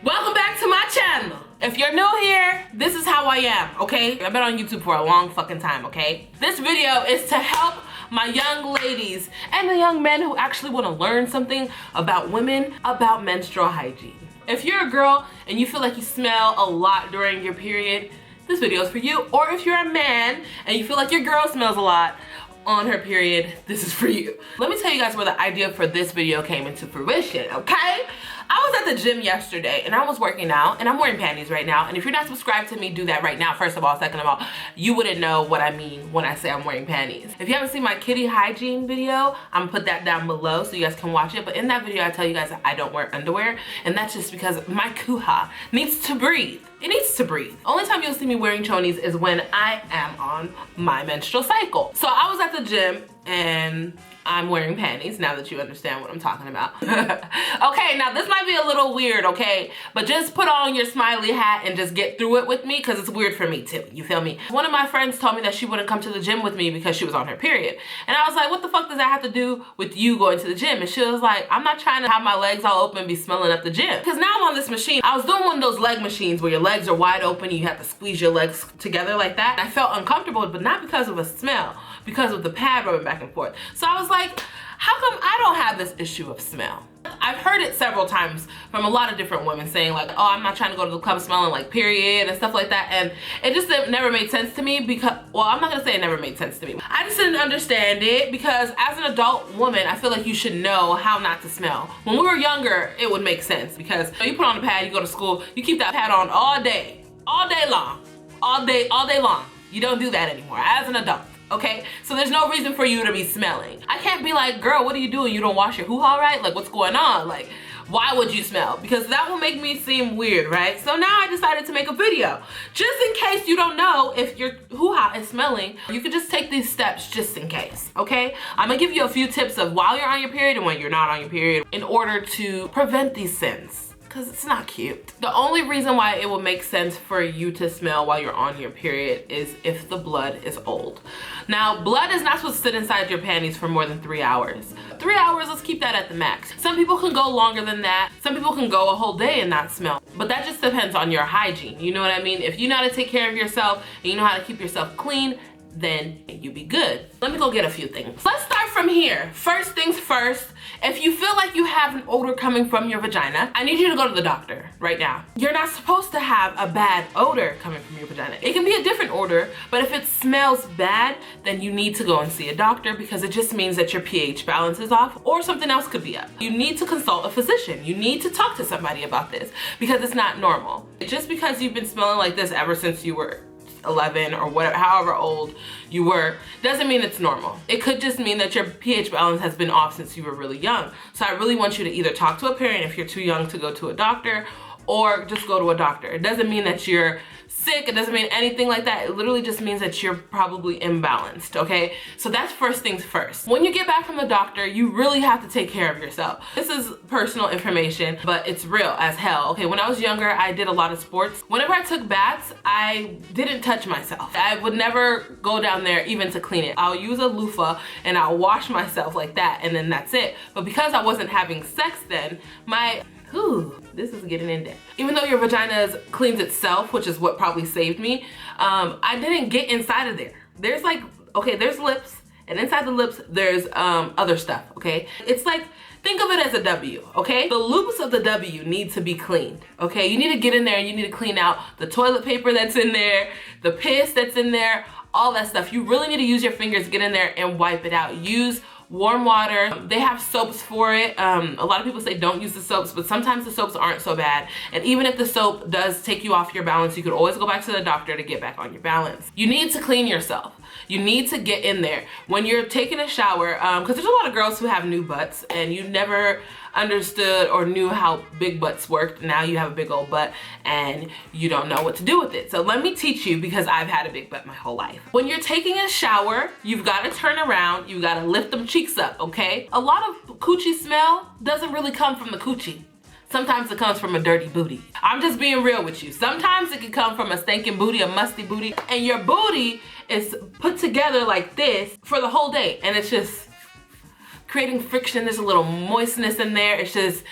Welcome back to my channel. If you're new here, this is how I am, okay? I've been on YouTube for a long fucking time, okay? This video is to help my young ladies and the young men who actually want to learn something about women, about menstrual hygiene. If you're a girl and you feel like you smell a lot during your period, this video is for you. Or if you're a man and you feel like your girl smells a lot on her period, this is for you. Let me tell you guys where the idea for this video came into fruition, okay? I was at the gym yesterday and I was working out, and I'm wearing panties right now. And if you're not subscribed to me, do that right now. First of all, second of all, you wouldn't know what I mean when I say I'm wearing panties. If you haven't seen my kitty hygiene video, I'm gonna put that down below so you guys can watch it. But in that video, I tell you guys that I don't wear underwear, and that's just because my kuha needs to breathe. It needs to breathe. Only time you'll see me wearing chonies is when I am on my menstrual cycle. So I was at the gym and I'm wearing panties, now that you understand what I'm talking about. Okay, now this might be a little weird, okay? But just put on your smiley hat and just get through it with me, because it's weird for me too, you feel me? One of my friends told me that she wouldn't come to the gym with me because she was on her period. And I was like, what the fuck does that have to do with you going to the gym? And she was like, I'm not trying to have my legs all open and be smelling at the gym. Because now I'm on this machine. I was doing one of those leg machines where your legs are wide open and you have to squeeze your legs together like that. And I felt uncomfortable, but not because of a smell, because of the pad rubbing back and forth. So I was like, how come I don't have this issue of smell? I've heard it several times from a lot of different women saying like, oh, I'm not trying to go to the club smelling like period and stuff like that. And it just never made sense to me because, well, I'm not gonna say it never made sense to me. I just didn't understand it because as an adult woman, I feel like you should know how not to smell. When we were younger, it would make sense because you put on a pad, you go to school, you keep that pad on all day long, all day long. You don't do that anymore as an adult. Okay, so there's no reason for you to be smelling. I can't be like, girl, what are you doing? You don't wash your hoo-ha right? Like, what's going on? Like, why would you smell? Because that will make me seem weird, right? So now I decided to make a video. Just in case you don't know if your hoo-ha is smelling, you could just take these steps just in case, okay? I'm gonna give you a few tips of while you're on your period and when you're not on your period in order to prevent these sins. Because it's not cute. The only reason why it will make sense for you to smell while you're on your period is if the blood is old. Now, blood is not supposed to sit inside your panties for more than 3 hours. 3 hours, let's keep that at the max. Some people can go longer than that. Some people can go a whole day and not smell. But that just depends on your hygiene, you know what I mean? If you know how to take care of yourself and you know how to keep yourself clean, then you be good. Let me go get a few things. Let's start from here. First things first, if you feel like you have an odor coming from your vagina, I need you to go to the doctor right now. You're not supposed to have a bad odor coming from your vagina. It can be a different odor, but if it smells bad, then you need to go and see a doctor because it just means that your pH balance is off or something else could be up. You need to consult a physician. You need to talk to somebody about this because it's not normal. Just because you've been smelling like this ever since you were 11 or whatever, however old you were, doesn't mean it's normal. It could just mean that your pH balance has been off since you were really young. So I really want you to either talk to a parent if you're too young to go to a doctor, or just go to a doctor. It doesn't mean that you're sick, it doesn't mean anything like that. It literally just means that you're probably imbalanced, okay? So that's first things first. When you get back from the doctor, you really have to take care of yourself. This is personal information, but it's real as hell, okay? When I was younger, I did a lot of sports. Whenever I took baths, I didn't touch myself. I would never go down there even to clean it. I'll use a loofah and I'll wash myself like that, and then that's it. But because I wasn't having sex then, this is getting in depth. Even though your vagina cleans itself, which is what probably saved me, I didn't get inside of there. There's like, okay, there's lips, and inside the lips, there's other stuff, okay? It's like, think of it as a W, okay? The loops of the W need to be cleaned, okay? You need to get in there and you need to clean out the toilet paper that's in there, the piss that's in there, all that stuff. You really need to use your fingers, get in there and wipe it out. Use warm water. They have soaps for it. A lot of people say don't use the soaps, but sometimes the soaps aren't so bad. And even if the soap does take you off your balance, you could always go back to the doctor to get back on your balance. You need to clean yourself. You need to get in there. When you're taking a shower, because there's a lot of girls who have new butts and you never understood or knew how big butts worked. Now you have a big old butt and you don't know what to do with it. So let me teach you, because I've had a big butt my whole life. When you're taking a shower, you've got to turn around, you got to lift them cheeks up, okay? A lot of coochie smell doesn't really come from the coochie. Sometimes it comes from a dirty booty. I'm just being real with you. Sometimes it can come from a stinking booty, a musty booty, and your booty is put together like this for the whole day, and it's just creating friction. There's a little moistness in there. It's just,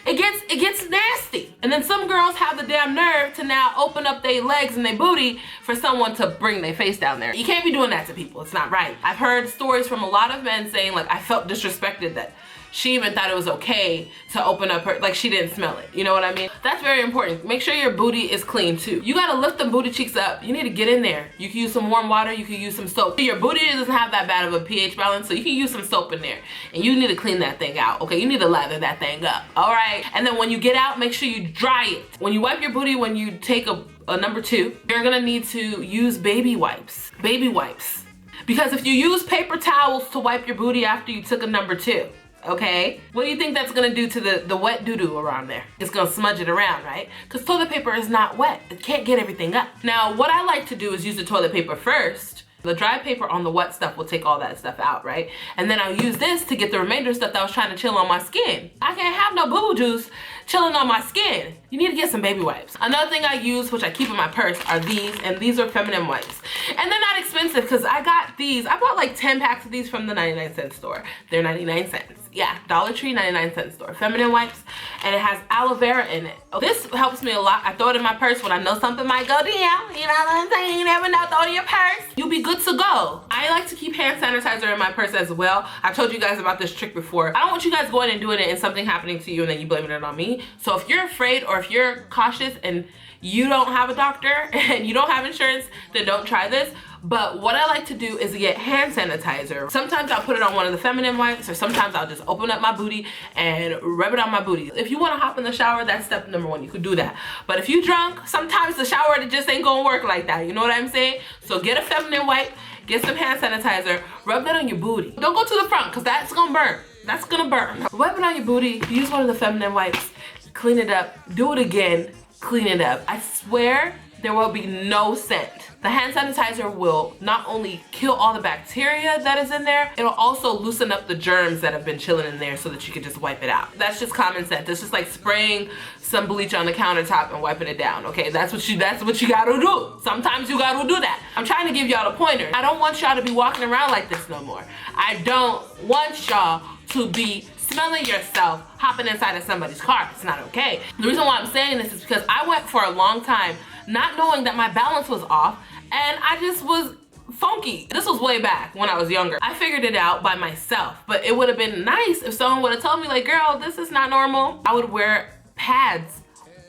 it gets nasty. And then some girls have the damn nerve to now open up their legs and their booty for someone to bring their face down there. You can't be doing that to people. It's not right. I've heard stories from a lot of men saying, like, I felt disrespected that she even thought it was okay to open up her, like she didn't smell it. You know what I mean? That's very important. Make sure your booty is clean too. You gotta lift them booty cheeks up. You need to get in there. You can use some warm water, you can use some soap. Your booty doesn't have that bad of a pH balance, so you can use some soap in there. And you need to clean that thing out, okay? You need to lather that thing up, all right? And then when you get out, make sure you dry it. When you wipe your booty, when you take a number 2, you're gonna need to use baby wipes. Baby wipes. Because if you use paper towels to wipe your booty after you took a number 2, okay, what do you think that's gonna do to the wet doo-doo around there? It's gonna smudge it around, right? Because toilet paper is not wet. It can't get everything up. Now, what I like to do is use the toilet paper first. The dry paper on the wet stuff will take all that stuff out, right? And then I'll use this to get the remainder stuff that was trying to chill on my skin. I can't have no boo-boo juice chilling on my skin. You need to get some baby wipes. Another thing I use, which I keep in my purse, are these, and these are feminine wipes. And they're not expensive because I got these. I bought like 10 packs of these from the 99-cent store. They're 99 cents. Yeah, Dollar Tree, 99-cent store. Feminine wipes, and it has aloe vera in it. This helps me a lot. I throw it in my purse when I know something might go down. You know what I'm saying? You never know, throw it in your purse. You'll be good to go. I like to keep hand sanitizer in my purse as well. I told you guys about this trick before. I don't want you guys going and doing it and something happening to you and then you blaming it on me. So if you're afraid or if you're cautious and you don't have a doctor and you don't have insurance, then don't try this. But what I like to do is get hand sanitizer. Sometimes I'll put it on one of the feminine wipes, or sometimes I'll just open up my booty and rub it on my booty. If you wanna hop in the shower, that's step number 1, you could do that. But if you drunk, sometimes the shower just ain't gonna work like that, you know what I'm saying? So get a feminine wipe, get some hand sanitizer, rub that on your booty. Don't go to the front, cause that's gonna burn. That's gonna burn. Wipe it on your booty, use one of the feminine wipes, clean it up, do it again, clean it up. I swear there will be no scent. The hand sanitizer will not only kill all the bacteria that is in there, it'll also loosen up the germs that have been chilling in there so that you can just wipe it out. That's just common sense. It's just like spraying some bleach on the countertop and wiping it down, okay? That's what you gotta do. Sometimes you gotta do that. I'm trying to give y'all the pointer. I don't want y'all to be walking around like this no more. I don't want y'all to be smelling yourself hopping inside of somebody's car. It's not okay. The reason why I'm saying this is because I went for a long time not knowing that my balance was off, and I just was funky. This was way back when I was younger. I figured it out by myself, but it would have been nice if someone would have told me, like, girl, this is not normal. I would wear pads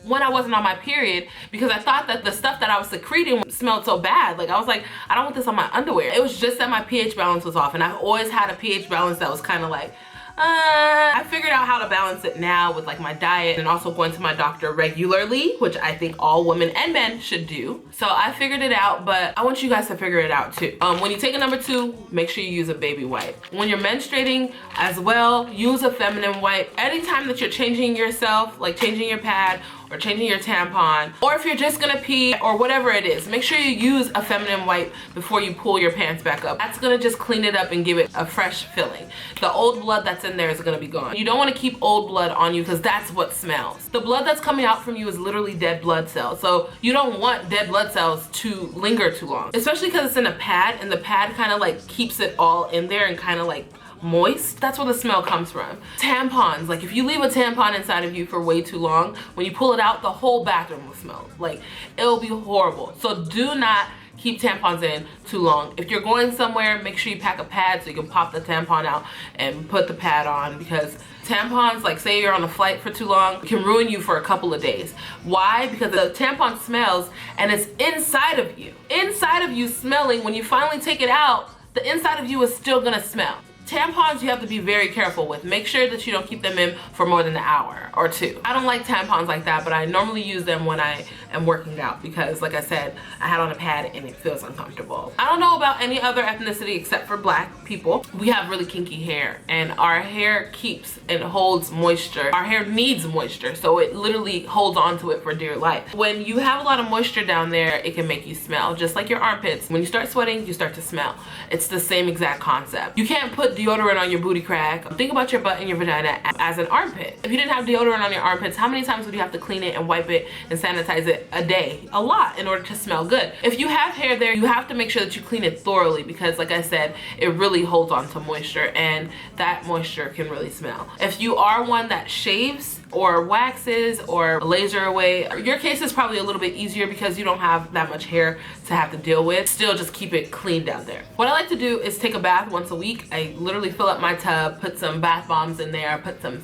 when I wasn't on my period because I thought that the stuff that I was secreting smelled so bad. Like, I was like, I don't want this on my underwear. It was just that my pH balance was off, and I've always had a pH balance that was kind of like, I figured out how to balance it now with like my diet and also going to my doctor regularly, which I think all women and men should do. So I figured it out, but I want you guys to figure it out too. When you take a number 2, make sure you use a baby wipe. When you're menstruating as well, use a feminine wipe. Anytime that you're changing yourself, like changing your pad or changing your tampon, or if you're just gonna pee or whatever it is, make sure you use a feminine wipe before you pull your pants back up. That's gonna just clean it up and give it a fresh feeling. The old blood that's in there is gonna be gone. You don't wanna keep old blood on you because that's what smells. The blood that's coming out from you is literally dead blood cells. So you don't want dead blood cells to linger too long, especially because it's in a pad, and the pad kind of like keeps it all in there and kind of like moist. That's where the smell comes from. Tampons, like if you leave a tampon inside of you for way too long, when you pull it out, the whole bathroom will smell. Like, it'll be horrible. So do not keep tampons in too long. If you're going somewhere, make sure you pack a pad so you can pop the tampon out and put the pad on, because tampons, like say you're on a flight for too long, can ruin you for a couple of days. Why? Because the tampon smells and it's inside of you. Inside of you smelling, when you finally take it out, the inside of you is still gonna smell. Tampons you have to be very careful with. Make sure that you don't keep them in for more than an hour or 2. I don't like tampons like that, but I normally use them when I am working out because, like I said, I had on a pad and it feels uncomfortable. I don't know about any other ethnicity except for black people. We have really kinky hair, and our hair keeps and holds moisture. Our hair needs moisture, so it literally holds on to it for dear life. When you have a lot of moisture down there, it can make you smell, just like your armpits. When you start sweating, you start to smell. It's the same exact concept. You can't put put deodorant on your booty crack, think about your butt and your vagina as an armpit. If you didn't have deodorant on your armpits, how many times would you have to clean it and wipe it and sanitize it a day? A lot, in order to smell good. If you have hair there, you have to make sure that you clean it thoroughly, because like I said, it really holds on to moisture, and that moisture can really smell. If you are one that shaves or waxes or laser away, your case is probably a little bit easier because you don't have that much hair to have to deal with. Still, just keep it clean down there. What I like to do is take a bath once a week. I literally fill up my tub, put some bath bombs in there, put some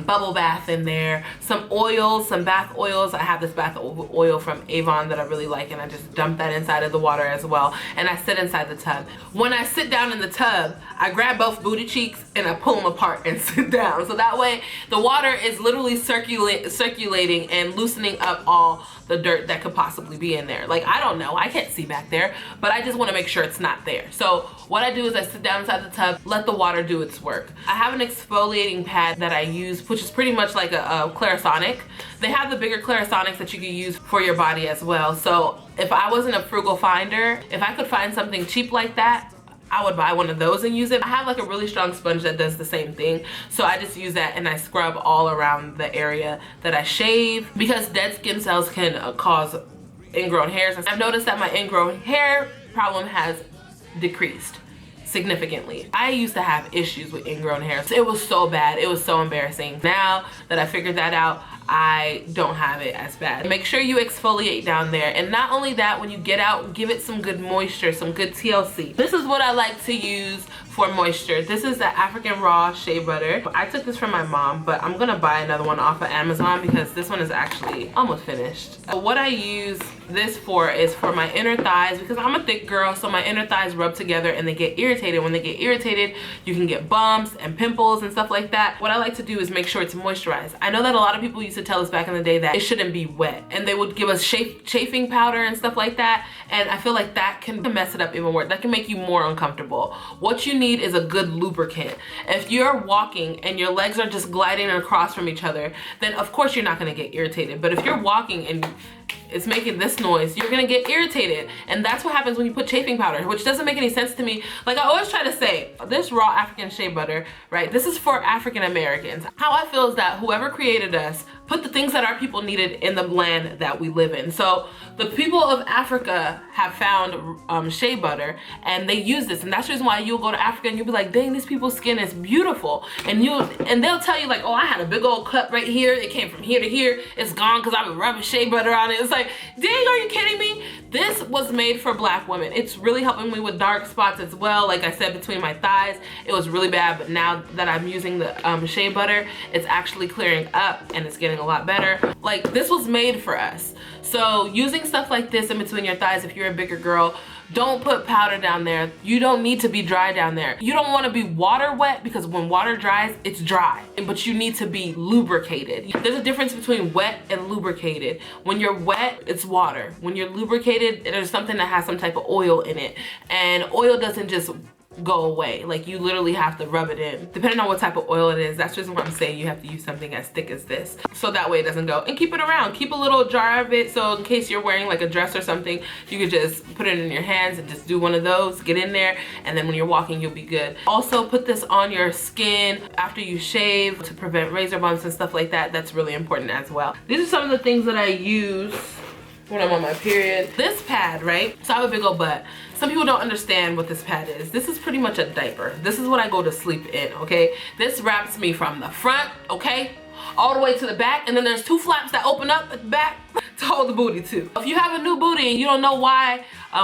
bubble bath in there, some oils, some bath oils. I have this bath oil from Avon that I really like, and I just dump that inside of the water as well, and I sit inside the tub. When I sit down in the tub, I grab both booty cheeks and I pull them apart and sit down, so that way the water is literally circulating and loosening up all the dirt that could possibly be in there. Like, I don't know, I can't see back there, but I just want to make sure it's not there. So what I do is I sit down inside the tub, let the water do its work. I have an exfoliating pad that I use, which is pretty much like a Clarisonic. They have the bigger Clarisonics that you can use for your body as well. So if I wasn't a frugal finder, if I could find something cheap like that, I would buy one of those and use it. I have like a really strong sponge that does the same thing, so I just use that and I scrub all around the area that I shave, because dead skin cells can cause ingrown hairs. I've noticed that my ingrown hair problem has decreased significantly. I used to have issues with ingrown hairs. It was so bad, it was so embarrassing. Now that I figured that out, I don't have it as bad. Make sure you exfoliate down there, and not only that, when you get out, give it some good moisture, some good TLC. This is what I like to use for moisture. This is the African Raw Shea Butter. I took this from my mom, but I'm gonna buy another one off of Amazon because this one is actually almost finished. But what I use this for is for my inner thighs, because I'm a thick girl, so my inner thighs rub together and they get irritated. When they get irritated, you can get bumps and pimples and stuff like that. What I like to do is make sure it's moisturized. I know that a lot of people used to tell us back in the day that it shouldn't be wet, and they would give us chafing powder and stuff like that, and I feel like that can mess it up even more. That can make you more uncomfortable. What you need is a good lubricant. If you're walking and your legs are just gliding across from each other, then of course you're not gonna get irritated. But if you're walking and it's making this noise, you're gonna get irritated, and that's what happens when you put chafing powder, which doesn't make any sense to me. Like I always try to say, this raw African shea butter, right, this is for African Americans. How I feel is that whoever created us put the things that our people needed in the land that we live in. So the people of Africa have found shea butter, and they use this, and that's the reason why you'll go to Africa and you'll be like, dang, these people's skin is beautiful, and they'll tell you like, oh, I had a big old cut right here, it came from here to here, it's gone because I've been rubbing shea butter on it. It's like, dang, are you kidding me? This was made for Black women. It's really helping me with dark spots as well. Like I said, between my thighs, it was really bad, but now that I'm using the shea butter, it's actually clearing up and it's getting a lot better. Like, this was made for us. So using stuff like this in between your thighs, if you're a bigger girl, don't put powder down there. You don't need to be dry down there. You don't want to be water wet, because when water dries, it's dry, but you need to be lubricated. There's a difference between wet and lubricated. When you're wet, it's water. When you're lubricated, there's something that has some type of oil in it, and oil doesn't just go away. Like, you literally have to rub it in. Depending on what type of oil it is, that's just what I'm saying, you have to use something as thick as this, so that way it doesn't go. And keep it around. Keep a little jar of it, so in case you're wearing like a dress or something, you could just put it in your hands and just do one of those, get in there, and then when you're walking, you'll be good. Also, put this on your skin after you shave to prevent razor bumps and stuff like that. That's really important as well. These are some of the things that I use when I'm on my period. This pad, right? So I have a big old butt. Some people don't understand what this pad is. This is pretty much a diaper. This is what I go to sleep in, okay? This wraps me from the front, okay, all the way to the back, and then there's two flaps that open up at the back to hold the booty too. If you have a new booty and you don't know why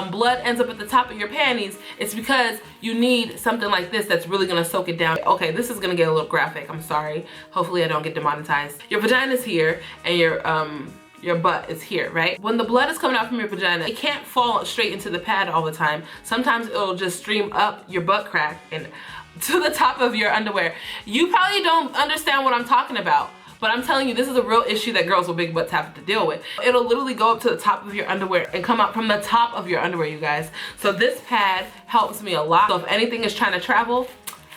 blood ends up at the top of your panties, it's because you need something like this that's really gonna soak it down. Okay, this is gonna get a little graphic, I'm sorry. Hopefully I don't get demonetized. Your vagina's here, and your butt is here, right? When the blood is coming out from your vagina, it can't fall straight into the pad all the time. Sometimes it'll just stream up your butt crack and to the top of your underwear. You probably don't understand what I'm talking about, but I'm telling you, this is a real issue that girls with big butts have to deal with. It'll literally go up to the top of your underwear and come out from the top of your underwear, you guys. So this pad helps me a lot. So if anything is trying to travel,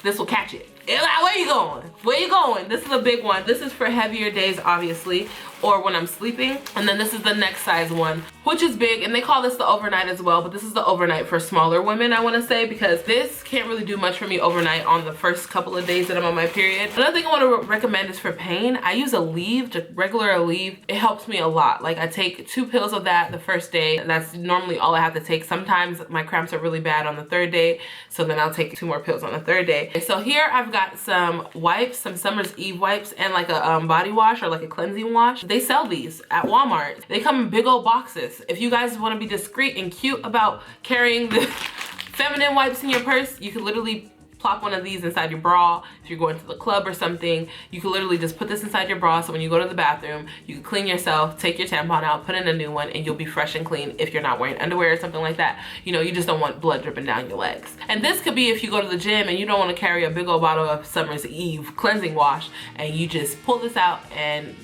this will catch it. Where you going? Where you going? This is a big one. This is for heavier days, obviously. or when I'm sleeping. And then this is the next size one, which is big, and they call this the overnight as well, but this is the overnight for smaller women, I want to say, because this can't really do much for me overnight on the first couple of days that I'm on my period. Another thing I want to recommend is for pain. I use Aleve, just regular Aleve. It helps me a lot. Like, I take 2 pills of that the first day. That's normally all I have to take. Sometimes my cramps are really bad on the 3rd day, so then I'll take 2 more pills on the 3rd day. So here I've got some wipes, some Summer's Eve wipes, and like a body wash or like a cleansing wash. They sell these at Walmart. They come in big old boxes. If you guys want to be discreet and cute about carrying the feminine wipes in your purse, you could literally plop one of these inside your bra. If you're going to the club or something, you can literally just put this inside your bra, so when you go to the bathroom, you can clean yourself, take your tampon out, put in a new one, and you'll be fresh and clean if you're not wearing underwear or something like that. You know, you just don't want blood dripping down your legs. And this could be if you go to the gym and you don't want to carry a big old bottle of Summer's Eve cleansing wash, and you just pull this out and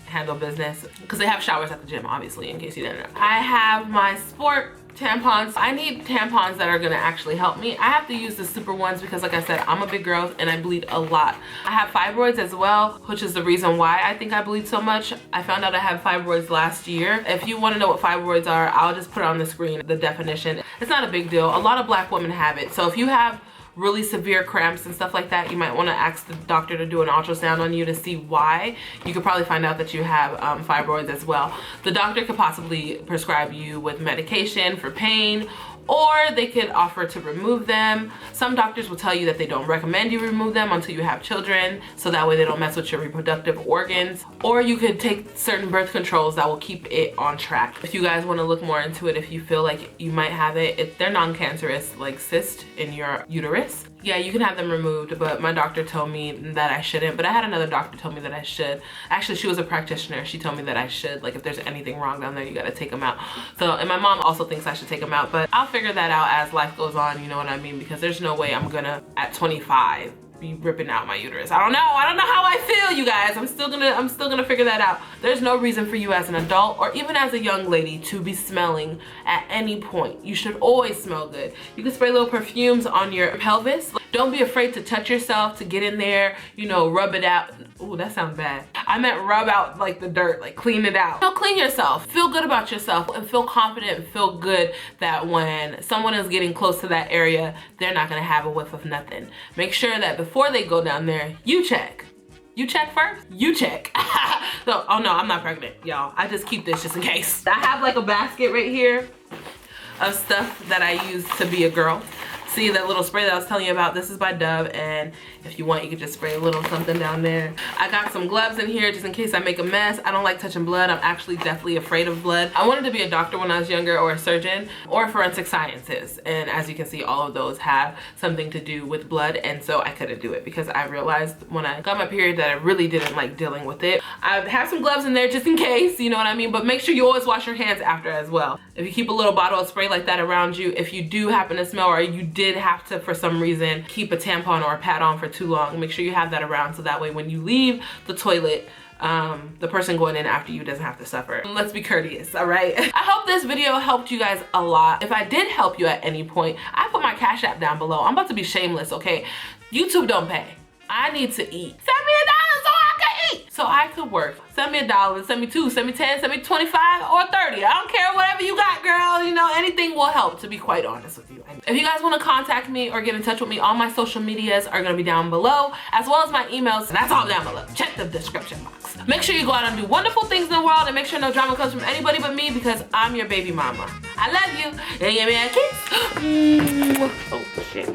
handle business, because they have showers at the gym, obviously, in case you didn't know. I have my sport tampons. I need tampons that are gonna actually help me. I have to use the super ones because, like I said, I'm a big girl and I bleed a lot. I have fibroids as well, which is the reason why I think I bleed so much. I found out I had fibroids last year. If you want to know what fibroids are, I'll just put it on the screen, the definition. It's not a big deal. A lot of Black women have it. So if you have really severe cramps and stuff like that, you might want to ask the doctor to do an ultrasound on you to see why. You could probably find out that you have fibroids as well. The doctor could possibly prescribe you with medication for pain, or they could offer to remove them. Some doctors will tell you that they don't recommend you remove them until you have children, so that way they don't mess with your reproductive organs. Or you could take certain birth controls that will keep it on track. If you guys want to look more into it, if you feel like you might have it, they're non-cancerous, like cyst in your uterus. Yeah, you can have them removed, but my doctor told me that I shouldn't. But I had another doctor tell me that I should. Actually, she was a practitioner. She told me that I should. Like, if there's anything wrong down there, you gotta take them out. So, and my mom also thinks I should take them out, but I'll figure that out as life goes on, you know what I mean? Because there's no way I'm gonna, at 25, be ripping out my uterus. I don't know how I feel, you guys. I'm still gonna figure that out. There's no reason for you as an adult or even as a young lady to be smelling at any point. You should always smell good. You can spray little perfumes on your pelvis. Don't be afraid to touch yourself, to get in there, you know, rub it out. Ooh, that sounds bad. I meant rub out like the dirt, like clean it out. So clean yourself, feel good about yourself, and feel confident and feel good that when someone is getting close to that area, they're not gonna have a whiff of nothing. Make sure that before they go down there, you check. You check first? You check. So, oh no, I'm not pregnant, y'all. I just keep this just in case. I have like a basket right here of stuff that I use to be a girl. See that little spray that I was telling you about? This is by Dove, and if you want, you could just spray a little something down there. I got some gloves in here just in case I make a mess. I don't like touching blood. I'm actually definitely afraid of blood. I wanted to be a doctor when I was younger, or a surgeon, or forensic scientist. And as you can see, all of those have something to do with blood, and so I couldn't do it because I realized when I got my period that I really didn't like dealing with it. I have some gloves in there just in case, you know what I mean? But make sure you always wash your hands after as well. If you keep a little bottle of spray like that around you, if you do happen to smell or you did have to, for some reason, keep a tampon or a pad on for too long, make sure you have that around so that way when you leave the toilet, the person going in after you doesn't have to suffer. Let's be courteous, all right? I hope this video helped you guys a lot. If I did help you at any point, I put my Cash App down below. I'm about to be shameless, okay? YouTube don't pay. I need to eat. Send me $1 so I can eat, so I could work. Send me $1, send me 2, send me 10, send me 25 or 30. I don't care, whatever you got, girl. You know, anything will help, to be quite honest with you. If you guys want to contact me or get in touch with me, all my social medias are going to be down below, as well as my emails. That's all down below. Check the description box. Make sure you go out and do wonderful things in the world, and make sure no drama comes from anybody but me, because I'm your baby mama. I love you. And give me a kiss. Oh, shit.